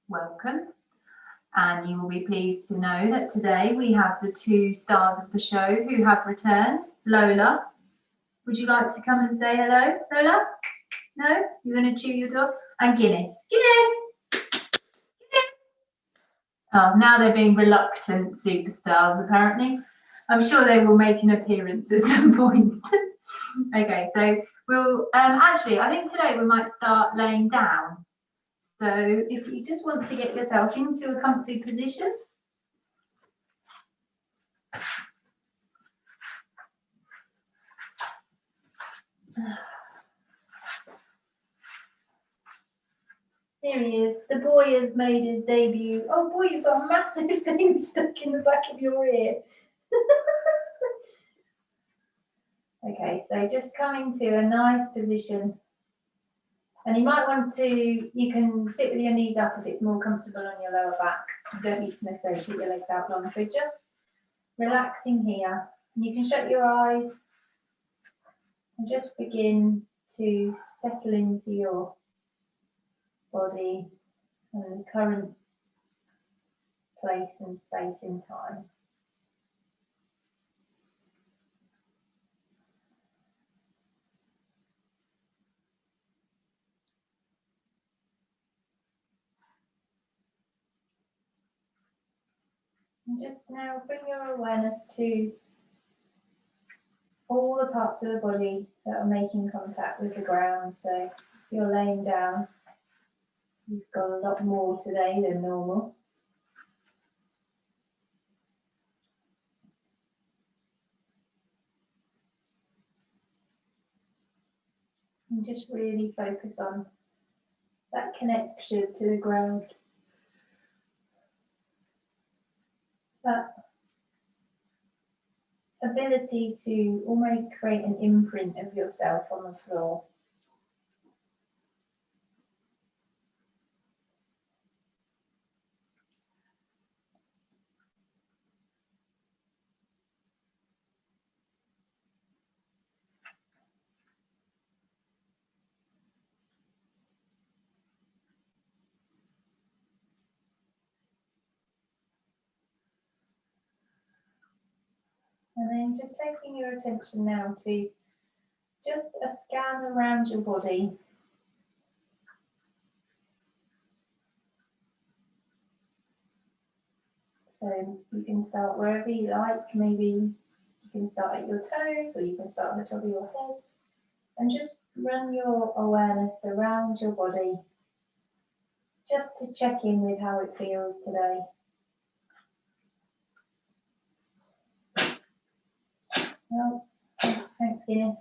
welcome. And you will be pleased to know that today we have the two stars of the show who have returned. Lola, would you like to come and say hello? Lola? No? You're going to chew your dog? And Guinness. Guinness! Guinness! Oh, now they're being reluctant superstars, apparently. I'm sure they will make an appearance at some point. Okay, so we'll actually, I think today we might start laying down. So if you just want to get yourself into a comfy position. Here he is. The boy has made his debut. Oh boy, you've got a massive thing stuck in the back of your ear. Okay, so just coming to a nice position. And you might want to, you can sit with your knees up if it's more comfortable on your lower back. You don't need to necessarily keep your legs out long. So just relaxing here. And you can shut your eyes and just begin to settle into your body and the current place and space in time. And just now bring your awareness to all the parts of the body that are making contact with the ground. So if you're laying down, you've got a lot more today than normal. And just really focus on that connection to the ground. That ability to almost create an imprint of yourself on the floor. And then just taking your attention now to just a scan around your body. So you can start wherever you like, maybe you can start at your toes or you can start at the top of your head and just run your awareness around your body just to check in with how it feels today. Oh, thanks, Guinness.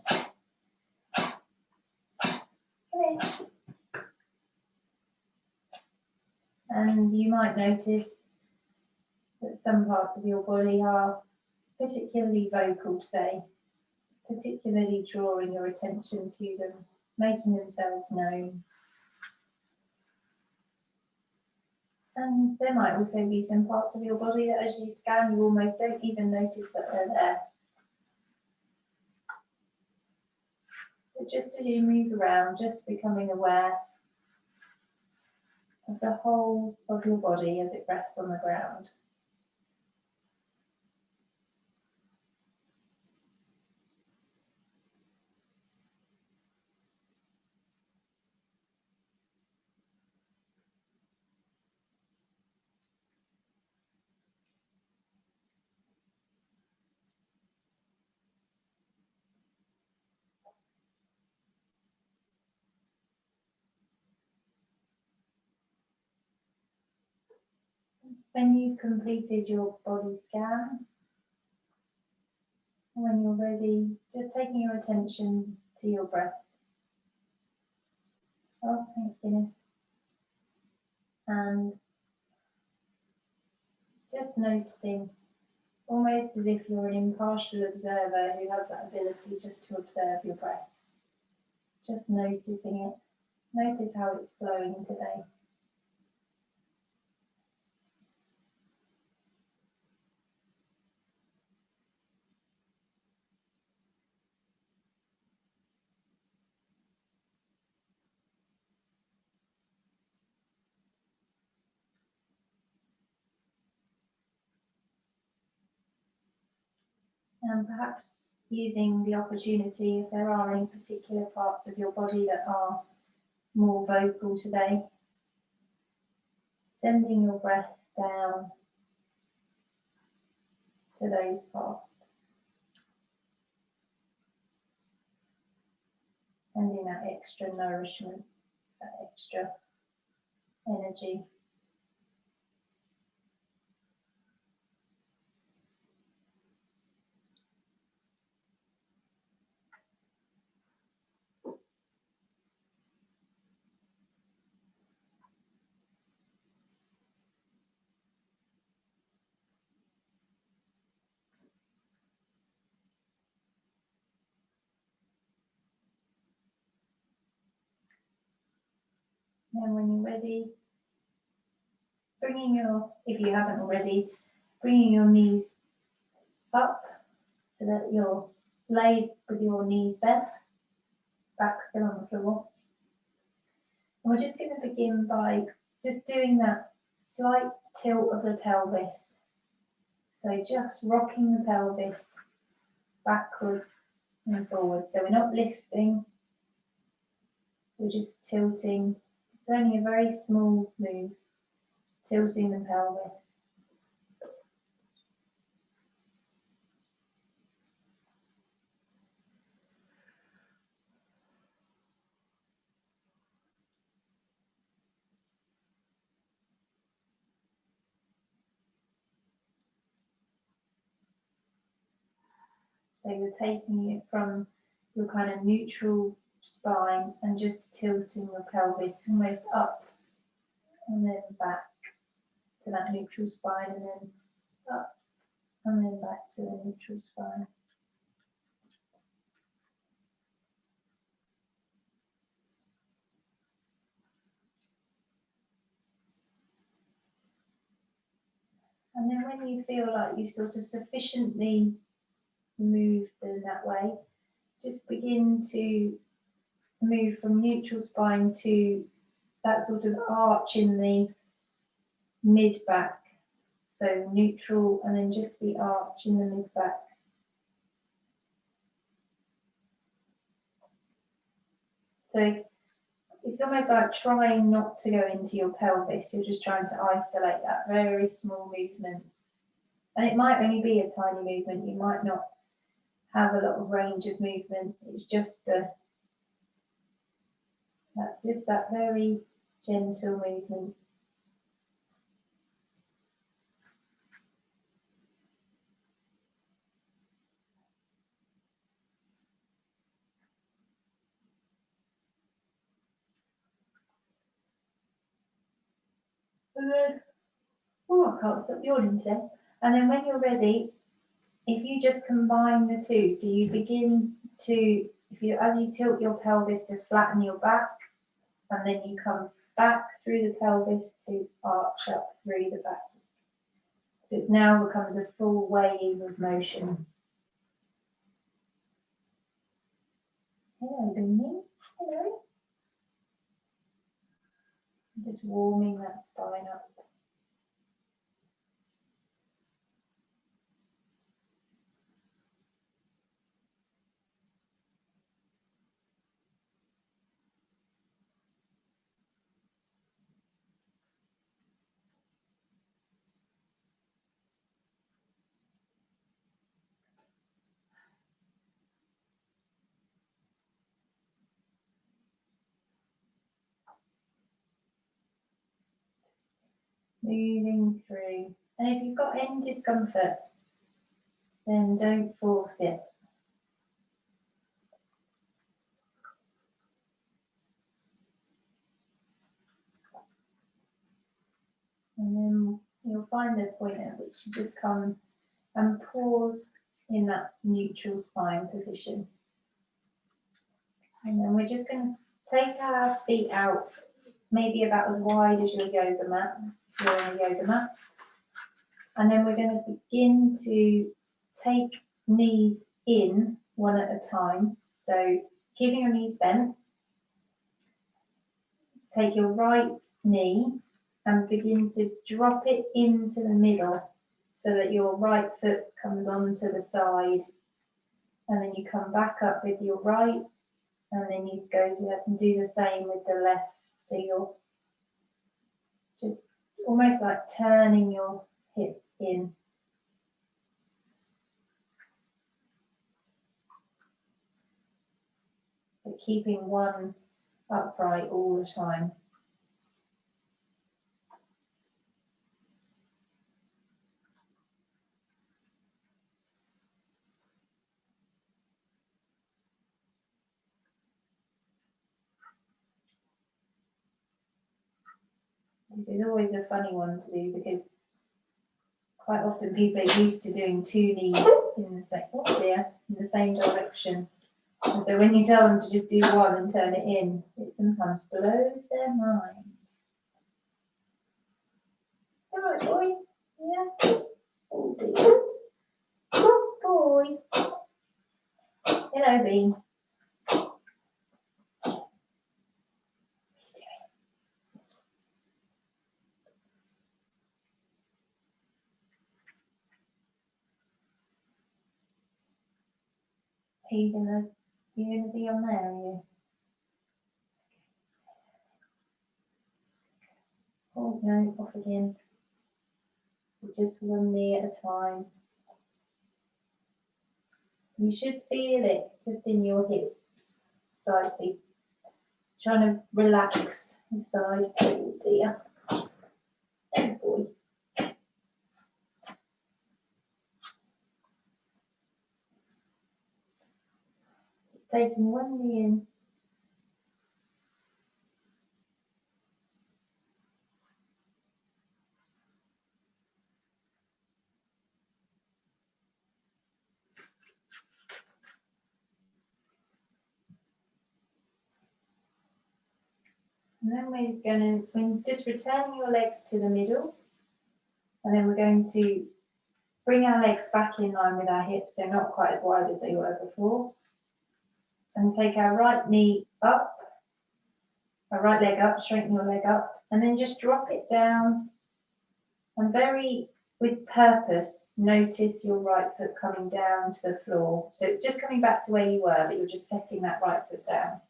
Come in. And you might notice that some parts of your body are particularly vocal today, particularly drawing your attention to them, making themselves known. And there might also be some parts of your body that as you scan, you almost don't even notice that they're there. But just as you move around, just becoming aware of the whole of your body as it rests on the ground. When you've completed your body scan, when you're ready, just taking your attention to your breath. Oh, thanks, Guinness. And just noticing, almost as if you're an impartial observer who has that ability just to observe your breath. Just noticing it. Notice how it's flowing today. And perhaps using the opportunity, if there are any particular parts of your body that are more vocal today, sending your breath down to those parts, sending that extra nourishment, that extra energy. And when you're ready, if you haven't already, bringing your knees up so that you're laid with your knees bent, back still on the floor. And we're just going to begin by just doing that slight tilt of the pelvis. So just rocking the pelvis backwards and forwards. So we're not lifting, we're just tilting. It's only a very small move, tilting the pelvis. So you're taking it from your kind of neutral spine and just tilting your pelvis almost up and then back to that neutral spine, and then up and then back to the neutral spine. And then when you feel like you sort of sufficiently moved in that way, just begin to move from neutral spine to that sort of arch in the mid back. So neutral and then just the arch in the mid back. So it's almost like trying not to go into your pelvis. You're just trying to isolate that very small movement. And it might only be a tiny movement. You might not have a lot of range of movement. It's just that very gentle movement. And then, I can't stop yawning today. And then when you're ready, if you just combine the two, so you begin to, as you tilt your pelvis to flatten your back, and then you come back through the pelvis to arch up through the back. So it now becomes a full wave of motion. Hello, Beanie. Hello. Just warming that spine up. Moving through. And if you've got any discomfort, then don't force it. And then you'll find the point at which you just come and pause in that neutral spine position. And then we're just going to take our feet out, maybe about as wide as your yoga mat, if you're on a yoga mat. And then we're going to begin to take knees in one at a time. So keeping your knees bent, take your right knee and begin to drop it into the middle so that your right foot comes onto the side and then you come back up with your right, and then you go to left and do the same with the left. So you're just almost like turning your hip in. But keeping one upright all the time. This is always a funny one to do because quite often people are used to doing two knees in the same direction. And so when you tell them to just do one and turn it in, it sometimes blows their minds. All right, boy. Yeah. Oh dear. Good boy. Hello, Bean. Are you gonna be on there, are you? Oh no, off again. So just one knee at a time. You should feel it just in your hips slightly. Trying to relax inside. Oh dear. Oh boy. Taking one knee in. And then we're just returning your legs to the middle. And then we're going to bring our legs back in line with our hips, so not quite as wide as they were before. And take our right knee up, our right leg up, straighten your leg up, and then just drop it down. And with purpose, notice your right foot coming down to the floor. So it's just coming back to where you were, but you're just setting that right foot down.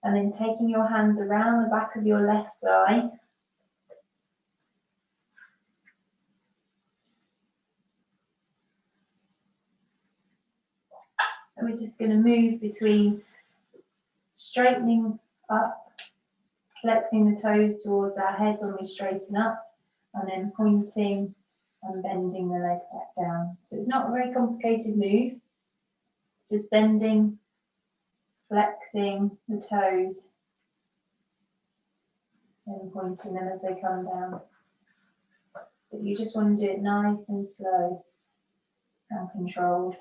And then taking your hands around the back of your left thigh. And we're just going to move between straightening up, flexing the toes towards our head when we straighten up, and then pointing and bending the leg back down. So it's not a very complicated move, just bending, flexing the toes, and pointing them as they come down. But you just want to do it nice and slow and controlled.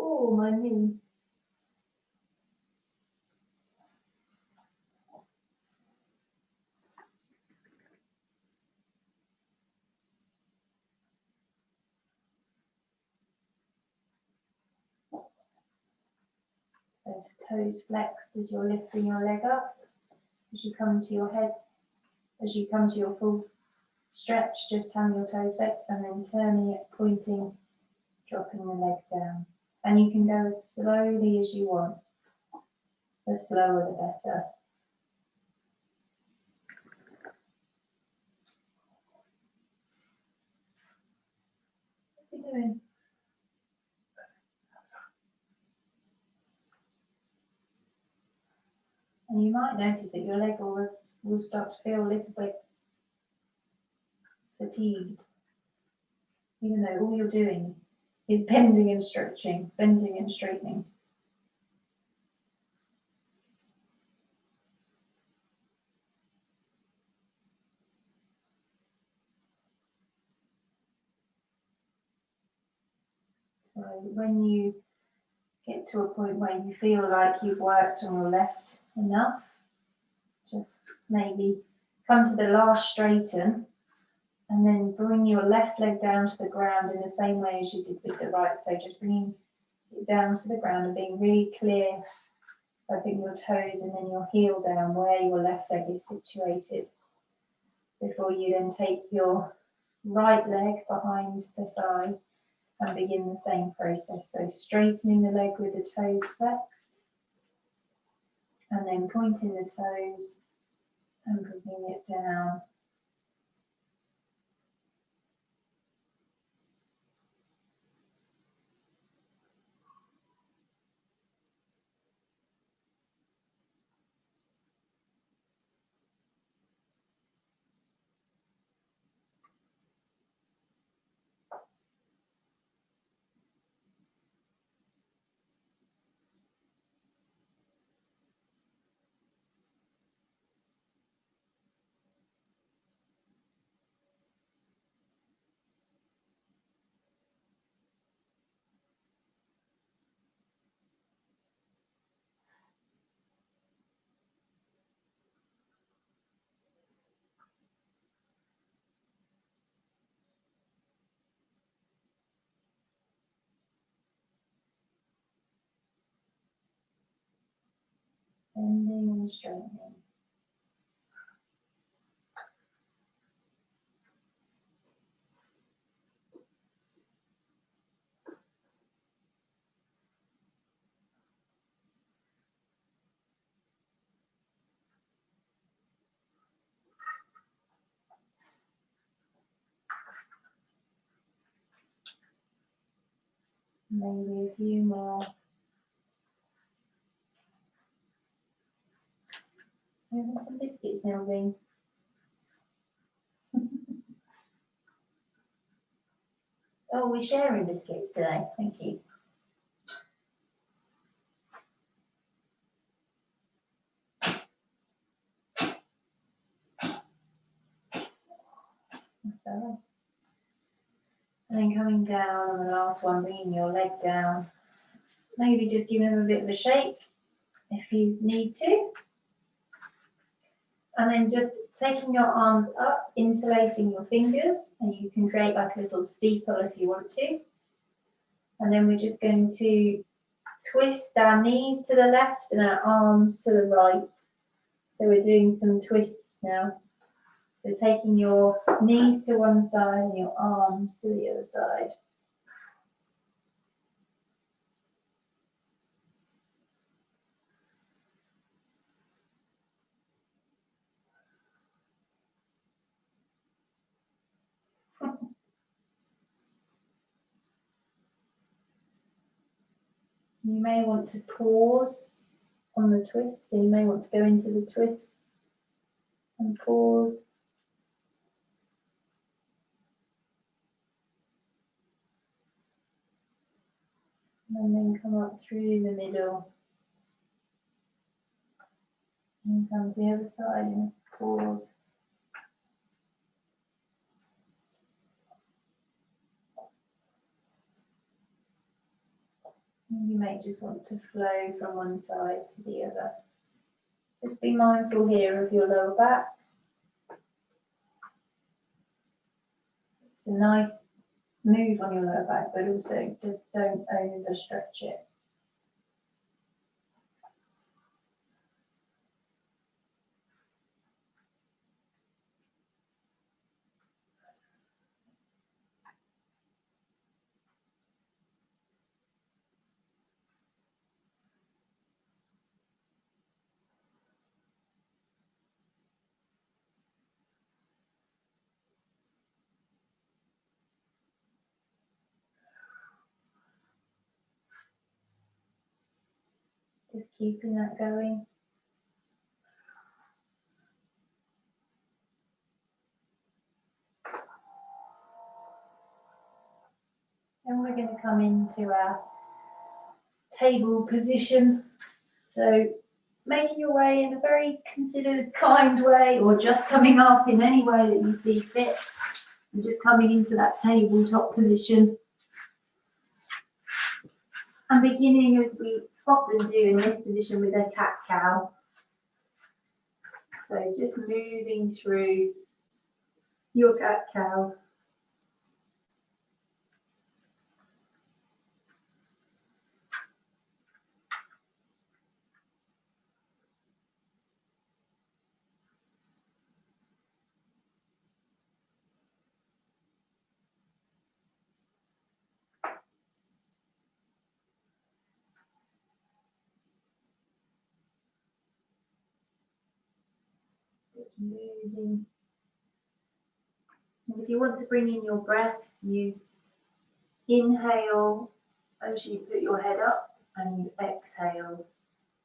Oh, my knee. So toes flexed as you're lifting your leg up. As you come to your head, as you come to your full stretch, just hand your toes flexed and then turning it, pointing, dropping the leg down. And you can go as slowly as you want. The slower the better. What's he doing? And you might notice that your leg will start to feel a little bit fatigued, even though all you're doing is bending and stretching, bending and straightening. So when you get to a point where you feel like you've worked on your left enough, just maybe come to the last straighten And then bring your left leg down to the ground in the same way as you did with the right. So just bringing it down to the ground and being really clear by putting your toes and then your heel down where your left leg is situated. Before you then take your right leg behind the thigh and begin the same process. So straightening the leg with the toes flexed and then pointing the toes and bringing it down. Bending and straightening. Maybe a few more. You want some biscuits, Nelvin? Oh, we're sharing biscuits today. Thank you. And then coming down on the last one, bringing your leg down. Maybe just giving them a bit of a shake if you need to. And then just taking your arms up, interlacing your fingers, and you can create like a little steeple if you want to. And then we're just going to twist our knees to the left and our arms to the right. So we're doing some twists now. So taking your knees to one side and your arms to the other side. You may want to pause on the twist, so you may want to go into the twist and pause. And then come up through the middle. And come to the other side and pause. And you may just want to flow from one side to the other. Just be mindful here of your lower back. It's a nice move on your lower back, but also just don't overstretch it. Just keeping that going. And we're going to come into our table position. So making your way in a very considered, kind way, or just coming up in any way that you see fit. And just coming into that tabletop position. And beginning, as we often do in this position, with a cat-cow. So just moving through your cat cow. Just moving. And if you want to bring in your breath, you inhale as you put your head up and you exhale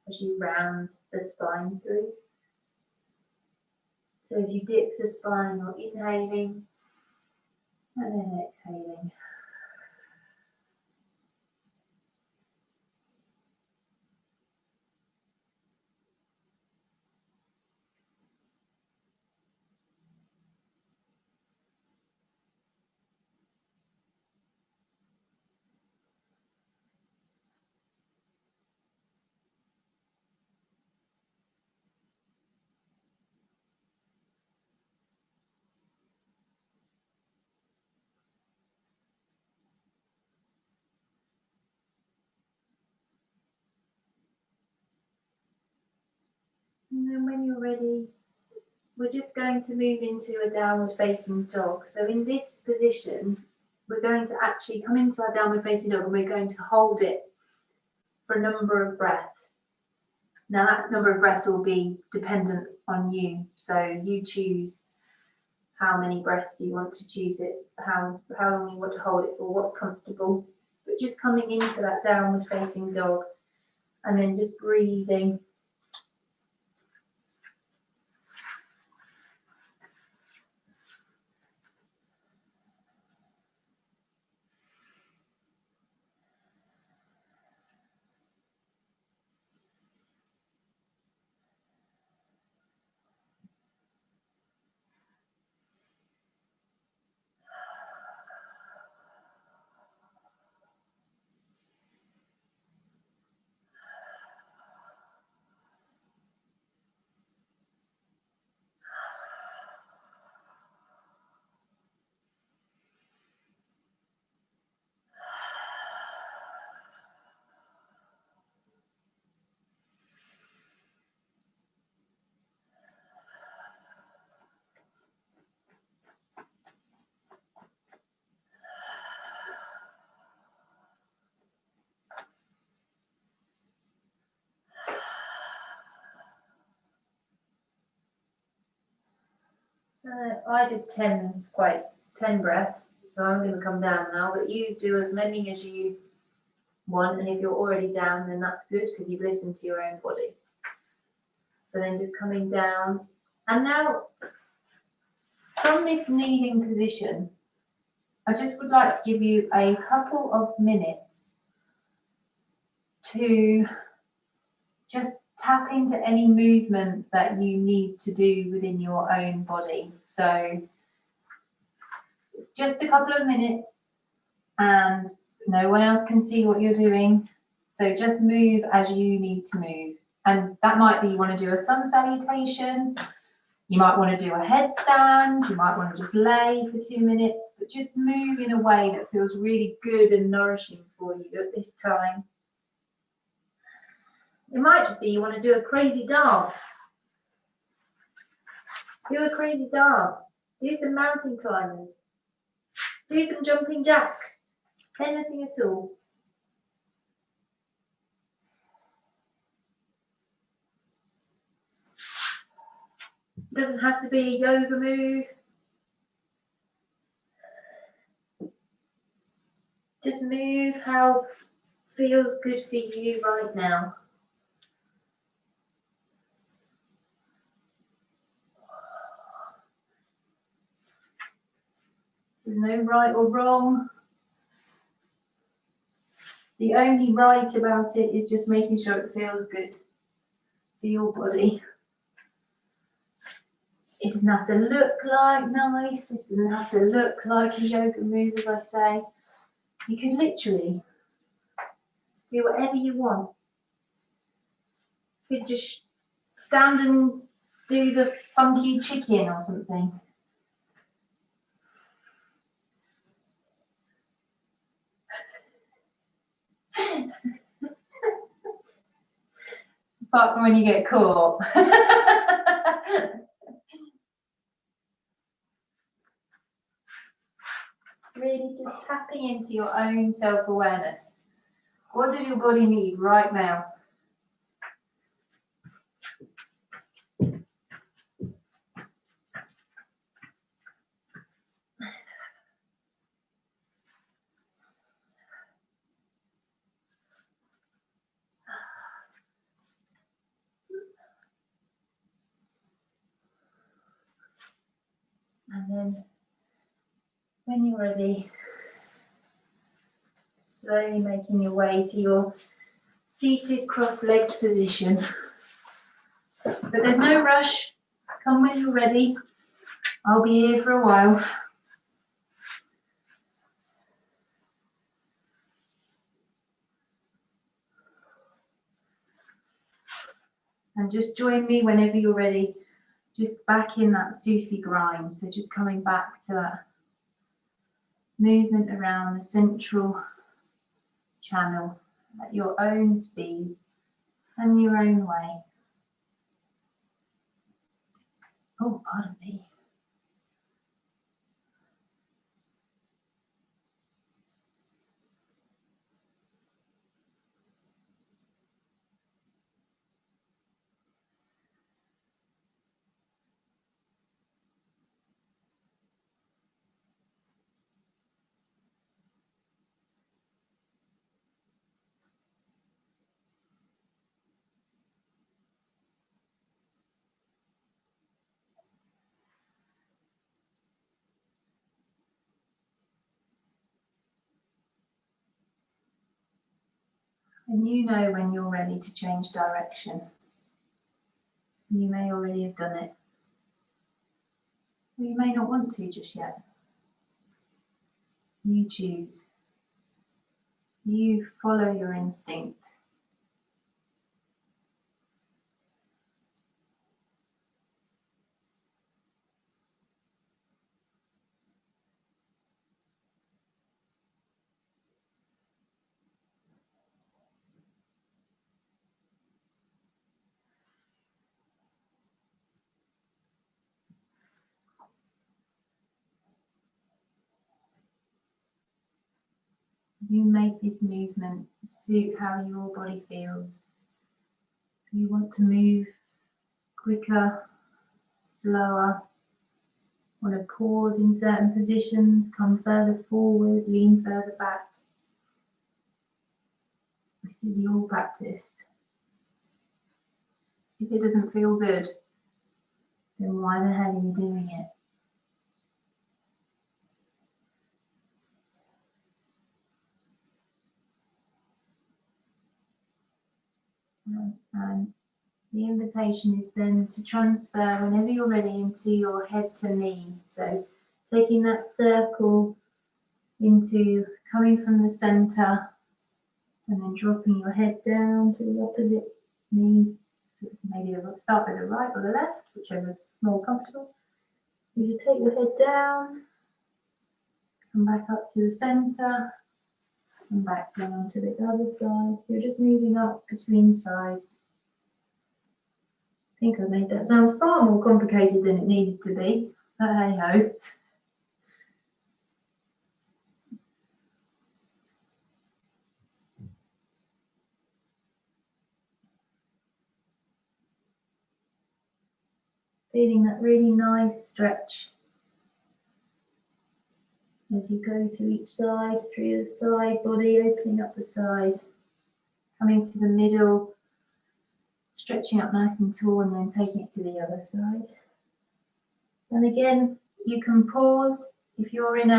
as you round the spine through. So as you dip the spine, you're inhaling and then exhaling. And then when you're ready, we're just going to move into a downward facing dog. So in this position, we're going to actually come into our downward facing dog and we're going to hold it for a number of breaths. Now that number of breaths will be dependent on you. So you choose how many breaths you want to choose it, how long you want to hold it for, what's comfortable. But just coming into that downward facing dog and then just breathing. I did 10 breaths, so I'm going to come down now, but you do as many as you want, and if you're already down, then that's good because you've listened to your own body. So then just coming down, and now from this kneeling position, I just would like to give you a couple of minutes to just tap into any movement that you need to do within your own body. So it's just a couple of minutes and no one else can see what you're doing. So just move as you need to move. And that might be you want to do a sun salutation, you might want to do a headstand, you might want to just lay for 2 minutes, but just move in a way that feels really good and nourishing for you at this time. It might just be you want to do a crazy dance. Do a crazy dance. Do some mountain climbers. Do some jumping jacks. Anything at all. It doesn't have to be a yoga move. Just move how feels good for you right now. There's no right or wrong. The only right about it is just making sure it feels good for your body. It doesn't have to look like nice. It doesn't have to look like a yoga move, as I say. You can literally do whatever you want. You could just stand and do the funky chicken or something. Apart from when you get caught. Really just tapping into your own self-awareness. What does your body need right now? And then when you're ready, slowly making your way to your seated cross-legged position. But there's no rush. Come when you're ready. I'll be here for a while. And just join me whenever you're ready. Just back in that Sufi grind. So just coming back to that movement around the central channel at your own speed and your own way. Oh, pardon me. And you know when you're ready to change direction. You may already have done it. Or you may not want to just yet. You choose. You follow your instinct. You make this movement suit how your body feels. If you want to move quicker, slower, want to pause in certain positions, come further forward, lean further back. This is your practice. If it doesn't feel good, then why the hell are you doing it? And the invitation is then to transfer whenever you're ready into your head to knee. So taking that circle into coming from the center and then dropping your head down to the opposite knee. So maybe start with the right or the left, whichever's more comfortable. You just take your head down, come back up to the center, and back down to the other side. You're just moving up between sides. I think I made that sound far more complicated than it needed to be, but hey ho. Feeling that really nice stretch as you go to each side, through the side body, opening up the side, coming to the middle, stretching up nice and tall, and then taking it to the other side. And again, you can pause if you're in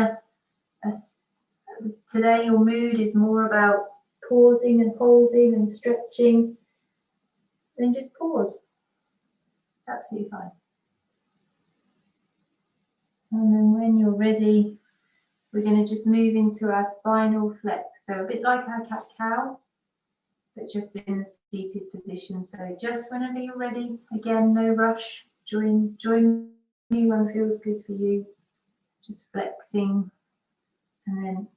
today your mood is more about pausing and holding and stretching, then just pause. It's absolutely fine. And then when you're ready, we're going to just move into our spinal flex. So a bit like our cat-cow, but just in the seated position. So just whenever you're ready, again, no rush. Join me when it feels good for you. Just flexing and then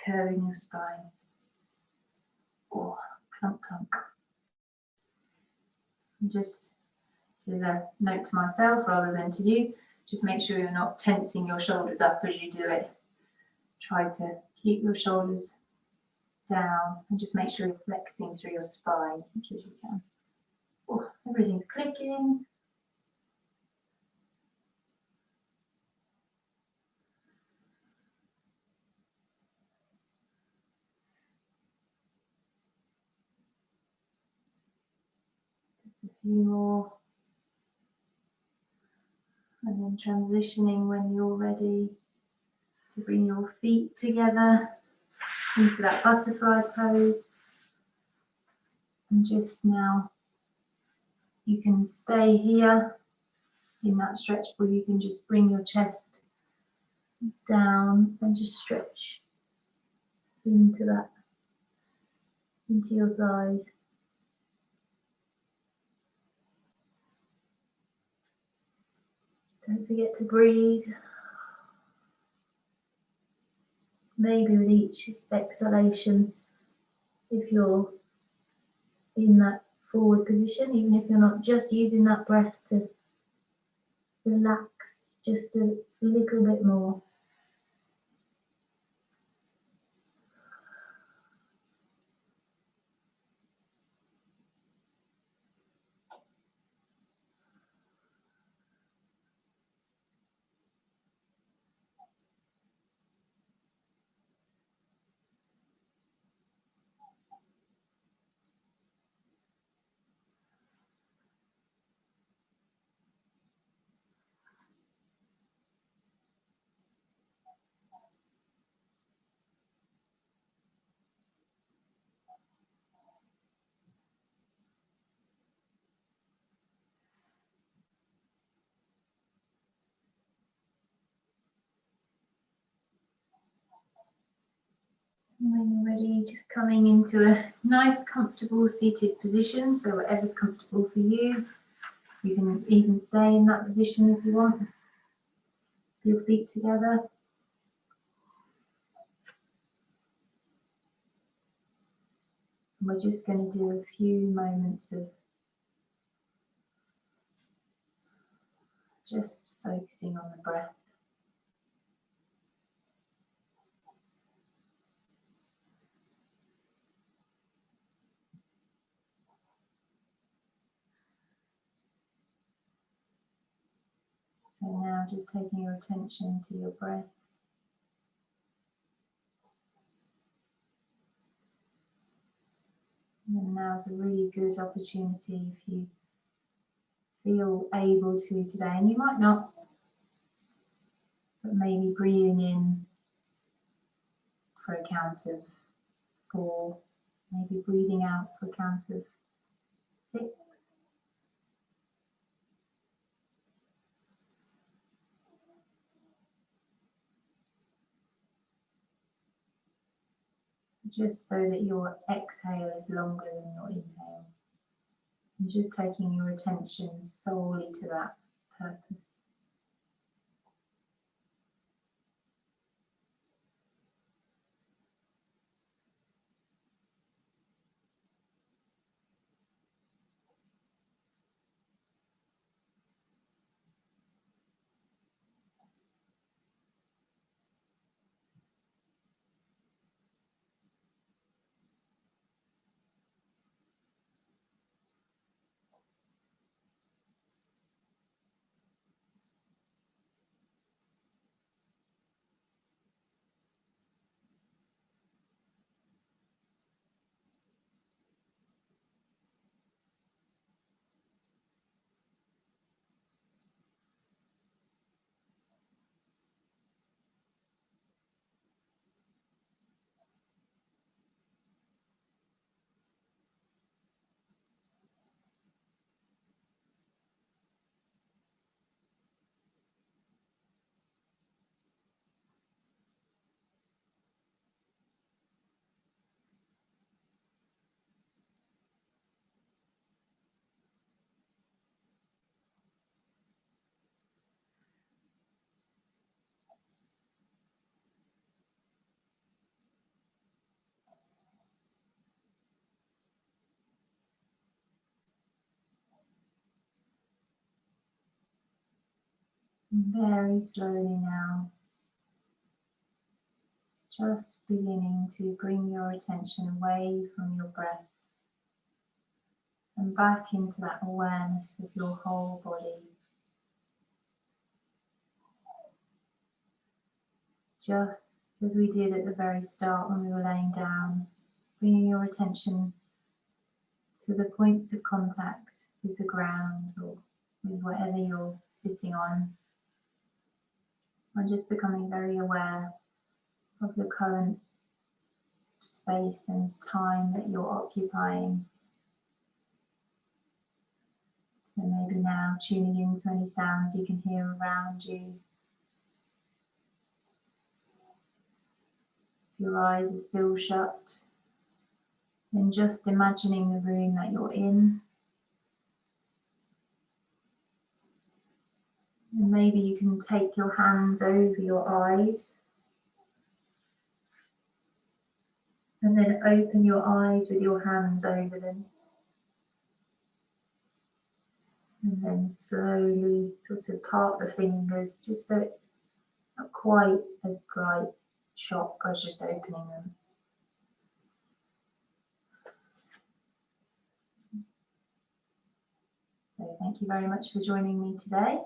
curving your spine. Or clunk, clunk. And just as a note to myself rather than to you, just make sure you're not tensing your shoulders up as you do it. Try to keep your shoulders down and just make sure you're flexing through your spine as much as you can. Oh, everything's clicking. Just a few more. And then transitioning when you're ready to bring your feet together into that butterfly pose. And just now, you can stay here in that stretch, or you can just bring your chest down and just stretch into that, into your thighs. Don't forget to breathe. Maybe with each exhalation, if you're in that forward position, even if you're not, just using that breath to relax just a little bit more. And when you're ready, just coming into a nice, comfortable seated position. So whatever's comfortable for you. You can even stay in that position if you want. Your feet together. And we're just going to do a few moments of just focusing on the breath. So now just taking your attention to your breath. And now's a really good opportunity if you feel able to today, and you might not, but maybe breathing in for a count of 4, maybe breathing out for a count of 6. Just so that your exhale is longer than your inhale. And just taking your attention solely to that purpose. Very slowly now, just beginning to bring your attention away from your breath and back into that awareness of your whole body. Just as we did at the very start when we were laying down, bringing your attention to the points of contact with the ground or with whatever you're sitting on, and just becoming very aware of the current space and time that you're occupying. So maybe now tuning into any sounds you can hear around you. If your eyes are still shut, then just imagining the room that you're in. And maybe you can take your hands over your eyes and then open your eyes with your hands over them. And then slowly sort of part the fingers just so it's not quite as bright shock as just opening them. So thank you very much for joining me today,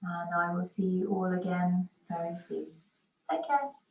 and I will see you all again very soon. Take care.